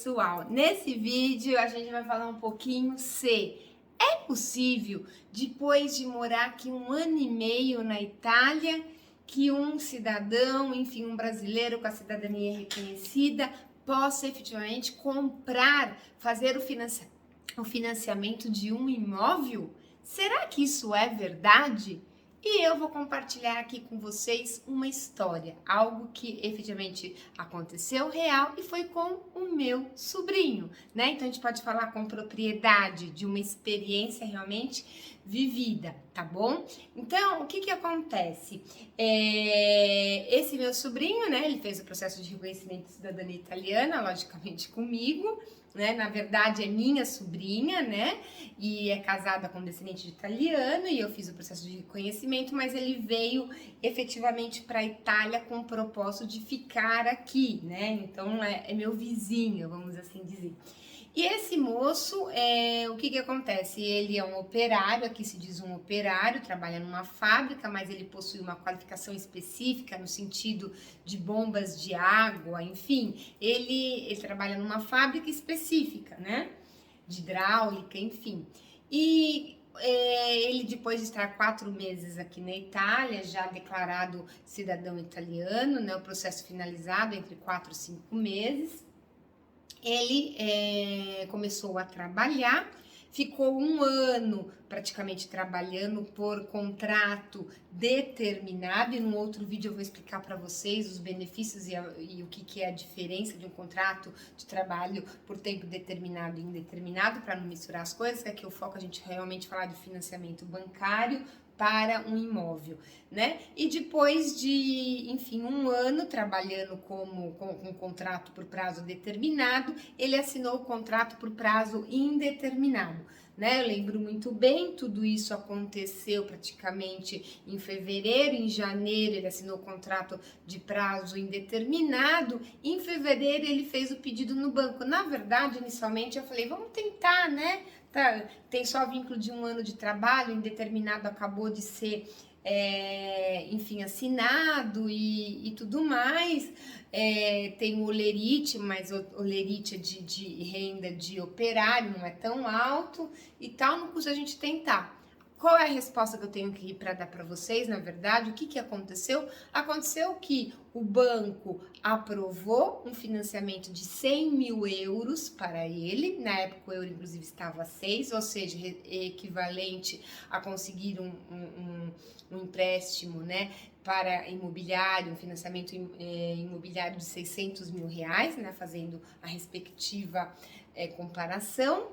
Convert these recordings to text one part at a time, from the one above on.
pessoal, nesse vídeo a gente vai falar um pouquinho se é possível, depois de morar aqui 1 ano e meio na Itália, que um cidadão, enfim, um brasileiro com a cidadania reconhecida, possa efetivamente comprar, fazer o financiamento de um imóvel? Será que isso é verdade? E eu vou compartilhar aqui com vocês uma história, algo que efetivamente aconteceu real e foi com o meu sobrinho, né? Então a gente pode falar com propriedade de uma experiência realmente vivida, tá bom? Então, o que que acontece? Esse meu sobrinho, né, ele fez o processo de reconhecimento de cidadania italiana, logicamente comigo, né? Na verdade é minha sobrinha, né? E é casada com um descendente de italiano e eu fiz o processo de reconhecimento, mas ele veio efetivamente para a Itália com o propósito de ficar aqui, né? Então é meu vizinho, vamos assim dizer. E esse moço, o que que acontece? Ele é um operário, aqui se diz um operário, trabalha numa fábrica, mas ele possui uma qualificação específica no sentido de bombas de água, enfim, ele trabalha numa fábrica específica, né? De hidráulica, enfim. E ele, depois de estar 4 meses aqui na Itália, já declarado cidadão italiano, né? O processo finalizado entre 4 e 5 meses, ele começou a trabalhar, ficou 1 ano praticamente trabalhando por contrato determinado, e num outro vídeo eu vou explicar para vocês os benefícios e o que é a diferença de um contrato de trabalho por tempo determinado e indeterminado, para não misturar as coisas, que aqui o foco a gente realmente falar de financiamento bancário para um imóvel, né? E depois de, enfim, 1 ano trabalhando com um contrato por prazo determinado, ele assinou o contrato por prazo indeterminado, né? Eu lembro muito bem, tudo isso aconteceu praticamente em fevereiro. Em janeiro ele assinou o contrato de prazo indeterminado, em fevereiro ele fez o pedido no banco. Na verdade, inicialmente eu falei, vamos tentar, né? Tá, tem só vínculo de 1 ano de trabalho, indeterminado acabou de ser, enfim, assinado e tudo mais. Tem o olerite, mas o olerite é de renda de operário, não é tão alto e tal, não custa a gente tentar. Qual é a resposta que eu tenho aqui para dar para vocês? Na verdade, o que que aconteceu? Aconteceu que o banco aprovou um financiamento de 100 mil euros para ele. Na época o euro inclusive estava a 6, ou seja, equivalente a conseguir um empréstimo, né, para imobiliário, um financiamento imobiliário de 600 mil reais, né, fazendo a respectiva comparação.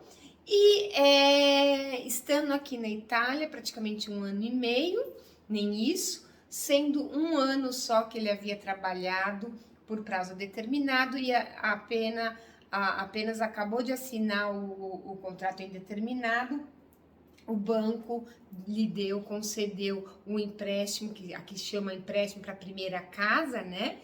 E estando aqui na Itália, praticamente 1 ano e meio, nem isso, sendo 1 ano só que ele havia trabalhado por prazo determinado e apenas acabou de assinar o contrato indeterminado, o banco concedeu um empréstimo, que aqui chama empréstimo para a primeira casa, né?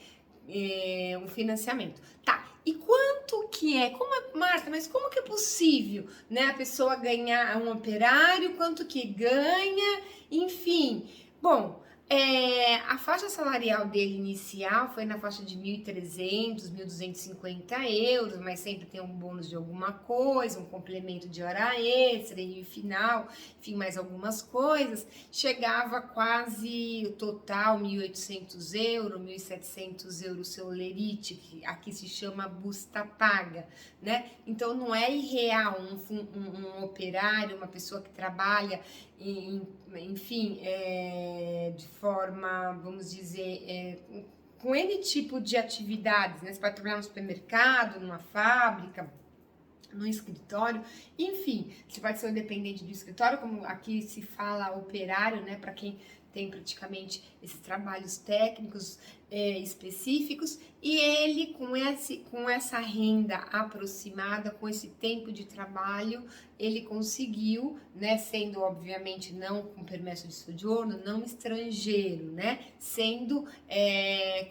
Um financiamento. Tá, e quanto que é? Marta, mas como que é possível, né, a pessoa ganhar, um operário, quanto que ganha, enfim. Bom, a faixa salarial dele inicial foi na faixa de 1.300, 1.250 euros, mas sempre tem um bônus de alguma coisa, um complemento de hora extra e final, enfim, mais algumas coisas. Chegava quase o total 1.800 euros, 1.700 euros seu olerite, que aqui se chama busta paga, né? Então não é irreal um operário, uma pessoa que trabalha enfim, de forma, vamos dizer, com N tipo de atividades, né? Você pode trabalhar no supermercado, numa fábrica, no escritório, enfim, você pode ser independente do escritório, como aqui se fala operário, né, para quem tem praticamente esses trabalhos técnicos específicos, e ele com essa renda aproximada, com esse tempo de trabalho, ele conseguiu, né, sendo obviamente não com permesso de soggiorno, não estrangeiro, né, sendo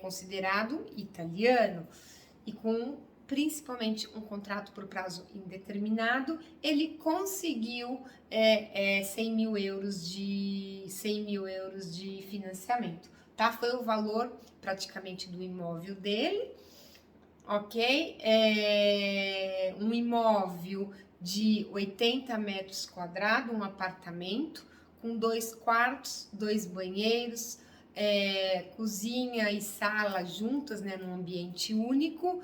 considerado italiano e com principalmente um contrato por prazo indeterminado, ele conseguiu 100 mil euros de financiamento, tá? Foi o valor praticamente do imóvel dele. ok? Um imóvel de 80 metros quadrados, um apartamento, com 2 quartos, 2 banheiros, cozinha e sala juntas, né, num ambiente único,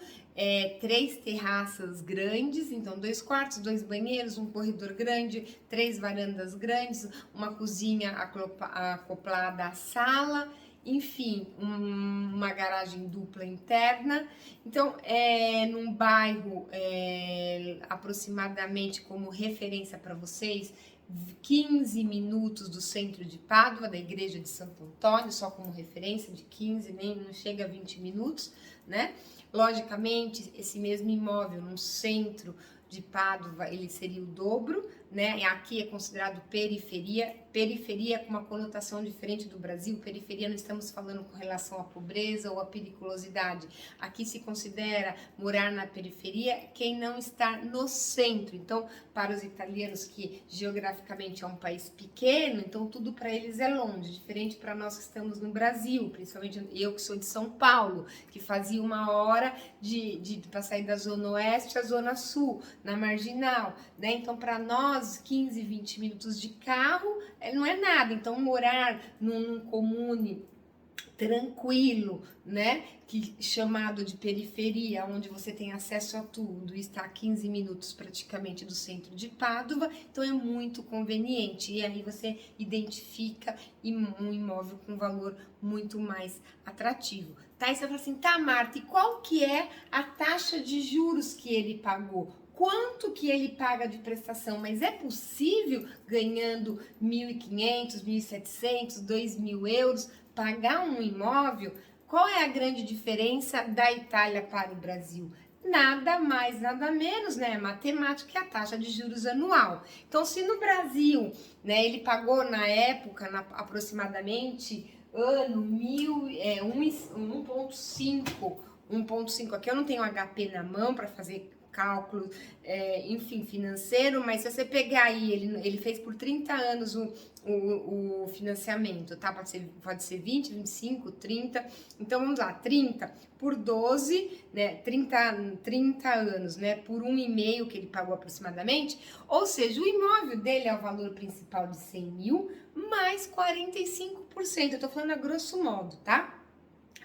3 terraças grandes, então 2 quartos, 2 banheiros, um corredor grande, 3 varandas grandes, uma cozinha acoplada à sala, enfim, uma garagem dupla interna. Então, num bairro aproximadamente como referência para vocês, 15 minutos do centro de Pádua, da igreja de Santo Antônio, só como referência de 15, nem não chega a 20 minutos, né? Logicamente, esse mesmo imóvel no centro de Pádua, ele seria o dobro, né? Aqui é considerado periferia, periferia com uma conotação diferente do Brasil. Periferia não estamos falando com relação à pobreza ou à periculosidade. Aqui se considera morar na periferia quem não está no centro. Então, para os italianos, que geograficamente é um país pequeno, então tudo para eles é longe, diferente para nós que estamos no Brasil, principalmente eu que sou de São Paulo, que fazia 1 hora para sair da Zona Oeste à Zona Sul, na Marginal, né? Então, para nós, 15, 20 minutos de carro não é nada. Então, morar num comune tranquilo, né, chamado de periferia, onde você tem acesso a tudo, e está a 15 minutos praticamente do centro de Pádua, então é muito conveniente, e aí você identifica um imóvel com valor muito mais atrativo. Tá? E você fala assim, tá, Marta, e qual que é a taxa de juros que ele pagou? Quanto que ele paga de prestação? Mas é possível, ganhando 1.500, 1.700, 2.000 euros, pagar um imóvel? Qual é a grande diferença da Itália para o Brasil? Nada mais, nada menos, né? Matemática, é a taxa de juros anual. Então, se no Brasil, né, ele pagou na época, aproximadamente, ano 1,5, aqui eu não tenho HP na mão para fazer cálculo, enfim, financeiro, mas se você pegar aí, ele fez por 30 anos o financiamento, tá? Pode ser 20, 25, 30, então vamos lá, 30 por 12, né? 30 anos, né? Por 1,5 que ele pagou aproximadamente, ou seja, o imóvel dele é o valor principal de 100 mil, mais 45%, eu tô falando a grosso modo, tá?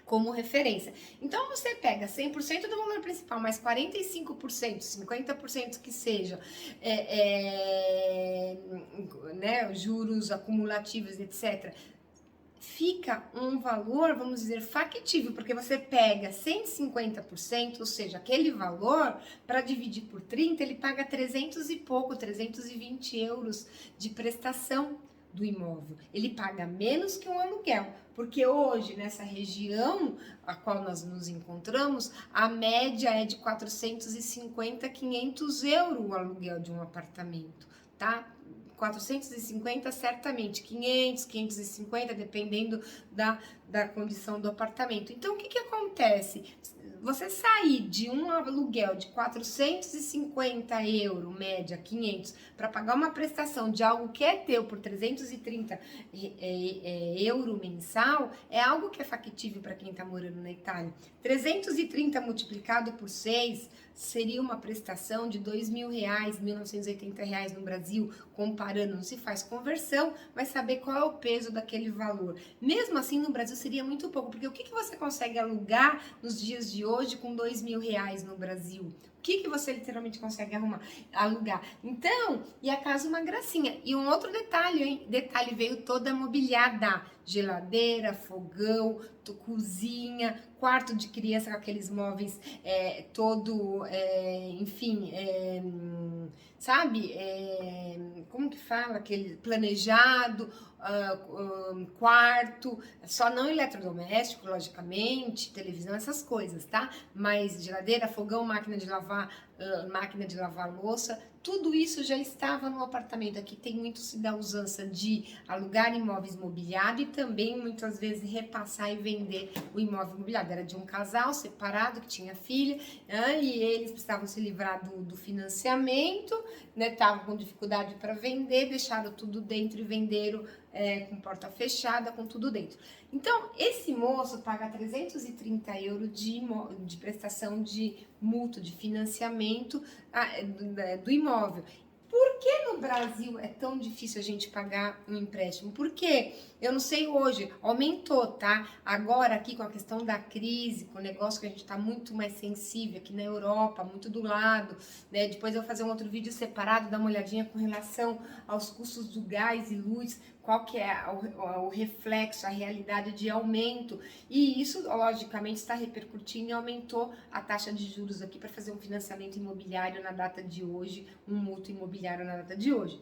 Como referência. Então, você pega 100% do valor principal, mais 45%, 50% que seja, né, juros acumulativos, etc., fica um valor, vamos dizer, factível, porque você pega 150%, ou seja, aquele valor, para dividir por 30, ele paga 300 e pouco, 320 euros de prestação do imóvel. Ele paga menos que um aluguel, porque hoje, nessa região a qual nós nos encontramos, a média é de 450, 500 euros o aluguel de um apartamento, tá? 450 certamente, 500, 550, dependendo da condição do apartamento. Então, o que acontece? Você sair de um aluguel de 450 euros, média, 500, para pagar uma prestação de algo que é teu por 330 euro mensal, é algo que é factível para quem está morando na Itália. 330 multiplicado por 6 seria uma prestação de R$2.000, R$1.980 no Brasil, comparando, não se faz conversão, vai saber qual é o peso daquele valor. Mesmo assim, no Brasil seria muito pouco, porque o que você consegue alugar nos dias de hoje com R$2.000 no Brasil? O que você literalmente consegue alugar? Então, e a casa uma gracinha. E um outro detalhe, hein? Detalhe, veio toda mobiliada. Geladeira, fogão, cozinha, quarto de criança com aqueles móveis todo, enfim, sabe? Como que fala? Aquele planejado, quarto, só não eletrodoméstico, logicamente, televisão, essas coisas, tá? Mas geladeira, fogão, máquina de lavar louça, tudo isso já estava no apartamento. Aqui tem muito se dá usança de alugar imóveis mobiliados e também muitas vezes repassar e vender o imóvel mobiliado. Era de um casal separado que tinha filha, e eles precisavam se livrar do financiamento, né? Estavam com dificuldade para vender, deixaram tudo dentro e venderam com porta fechada, com tudo dentro. Então, esse moço paga 330 euros de prestação de mútuo, de financiamento do imóvel. Por que no Brasil é tão difícil a gente pagar um empréstimo? Porque eu não sei hoje, aumentou, tá? Agora aqui com a questão da crise, com o negócio que a gente tá muito mais sensível aqui na Europa, muito do lado, né? Depois eu vou fazer um outro vídeo separado, dar uma olhadinha com relação aos custos do gás e luz, qual que é o reflexo, a realidade de aumento. E isso, logicamente, está repercutindo e aumentou a taxa de juros aqui para fazer um financiamento imobiliário na data de hoje, um mútuo imobiliário na data de hoje.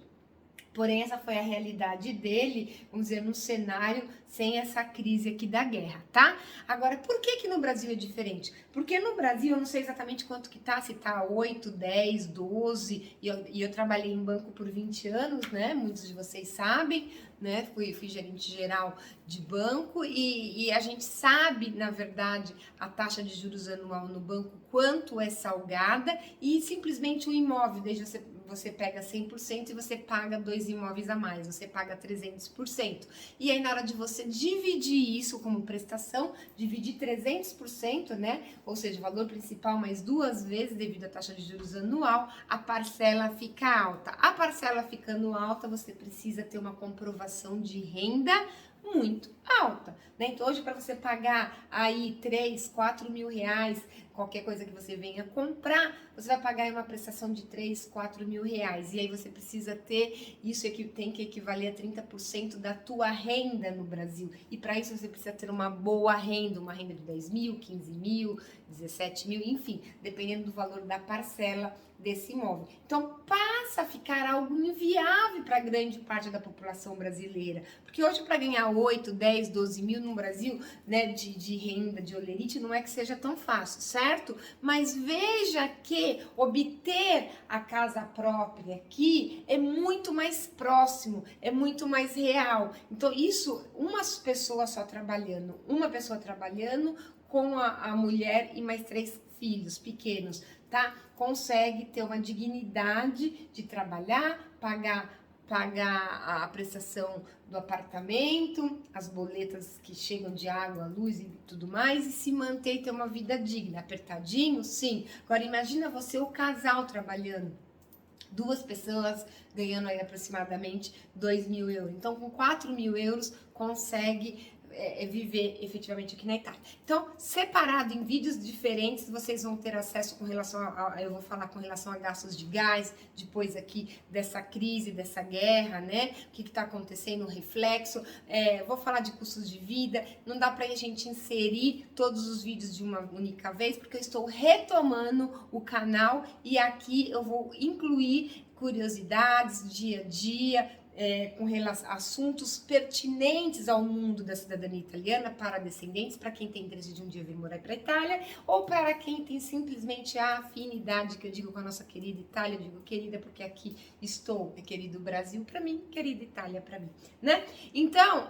Porém, essa foi a realidade dele, vamos dizer, num cenário sem essa crise aqui da guerra, tá? Agora, por que no Brasil é diferente? Porque no Brasil, eu não sei exatamente quanto que tá, se tá 8, 10, 12, e eu trabalhei em banco por 20 anos, né? Muitos de vocês sabem, né? Fui gerente geral de banco e a gente sabe, na verdade, a taxa de juros anual no banco, quanto é salgada e simplesmente o imóvel, desde você pega 100% e você paga 2 imóveis a mais, você paga 300%. E aí, na hora de você dividir isso como prestação, dividir 300%, né? Ou seja, o valor principal mais 2 vezes devido à taxa de juros anual, a parcela fica alta. A parcela ficando alta, você precisa ter uma comprovação de renda muito alta, né? Então hoje para você pagar aí 3, 4 mil reais, qualquer coisa que você venha comprar, você vai pagar aí uma prestação de 3, 4 mil reais, e aí você precisa ter, isso aqui tem que equivaler a 30% da tua renda no Brasil, e para isso você precisa ter uma boa renda, uma renda de 10 mil, 15 mil, 17 mil, enfim, dependendo do valor da parcela desse imóvel. Então passa a ficar algo inviável para grande parte da população brasileira, porque hoje para ganhar 8, 10, 12 mil no Brasil, né, de renda, de holerite, não é que seja tão fácil, certo? Mas veja que obter a casa própria aqui é muito mais próximo, é muito mais real. Então isso, uma pessoa trabalhando com a mulher e mais 3 filhos pequenos, tá? Consegue ter uma dignidade de trabalhar, pagar a prestação do apartamento, as boletas que chegam de água, luz e tudo mais, e se manter e ter uma vida digna. Apertadinho, sim. Agora imagina você, o casal trabalhando, 2 pessoas ganhando aí aproximadamente 2 mil euros. Então, com 4 mil euros, consegue viver efetivamente aqui na Itália. Então, separado em vídeos diferentes, vocês vão ter acesso com relação eu vou falar com relação a gastos de gás, depois aqui dessa crise, dessa guerra, né? O que está acontecendo, o reflexo. Vou falar de custos de vida. Não dá pra gente inserir todos os vídeos de uma única vez, porque eu estou retomando o canal e aqui eu vou incluir curiosidades, dia a dia, com relação a assuntos pertinentes ao mundo da cidadania italiana para descendentes, para quem tem interesse de um dia vir morar para a Itália, ou para quem tem simplesmente a afinidade, que eu digo com a nossa querida Itália, eu digo querida porque aqui estou, querido Brasil para mim, querida Itália para mim, né? Então,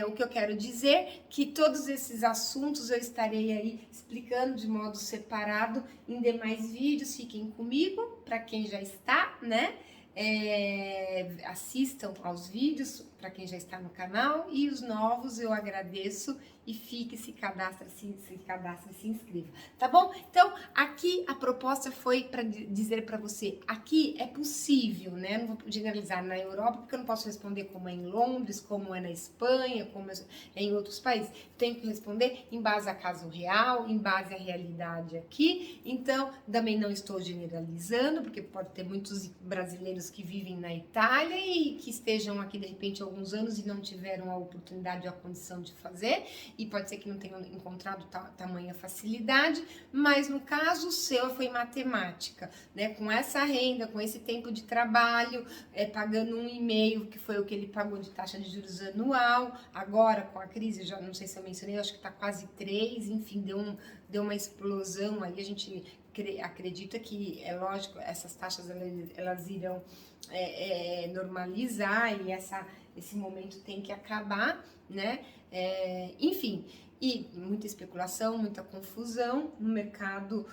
o que eu quero dizer que todos esses assuntos eu estarei aí explicando de modo separado em demais vídeos, fiquem comigo, para quem já está, né? Assistam aos vídeos para quem já está no canal, e os novos eu agradeço e fique, se cadastre, se inscreva, tá bom? Então, aqui a proposta foi para dizer para você, aqui é possível, né? Não vou generalizar na Europa, porque eu não posso responder como é em Londres, como é na Espanha, como é em outros países. Tenho que responder em base a caso real, em base à realidade aqui. Então, também não estou generalizando, porque pode ter muitos brasileiros que vivem na Itália e que estejam aqui de repente há alguns anos e não tiveram a oportunidade ou a condição de fazer, e pode ser que não tenham encontrado tamanha facilidade, mas no caso seu foi matemática, né? Com essa renda, com esse tempo de trabalho, pagando 1,5, que foi o que ele pagou de taxa de juros anual, agora com a crise, já não sei se eu mencionei, acho que está quase 3, enfim, deu uma explosão aí, a gente acredita que, é lógico, essas taxas elas irão normalizar, e esse momento tem que acabar, né? Enfim, e muita especulação, muita confusão no mercado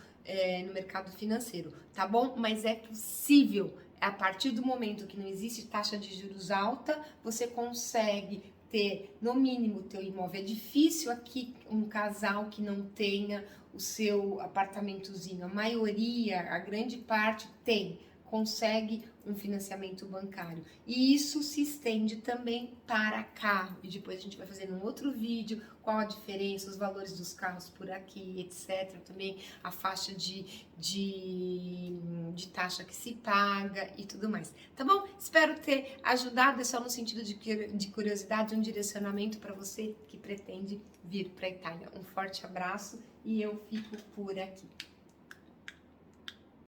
financeiro, tá bom? Mas é possível a partir do momento que não existe taxa de juros alta, você consegue ter, no mínimo, teu imóvel. É difícil aqui um casal que não tenha o seu apartamentozinho. A maioria, a grande parte tem, consegue um financiamento bancário. E isso se estende também para carro. E depois a gente vai fazer num outro vídeo qual a diferença, os valores dos carros por aqui, etc. Também a faixa de taxa que se paga e tudo mais. Tá bom? Espero ter ajudado, é só no sentido de curiosidade, um direcionamento para você que pretende vir para a Itália. Um forte abraço e eu fico por aqui.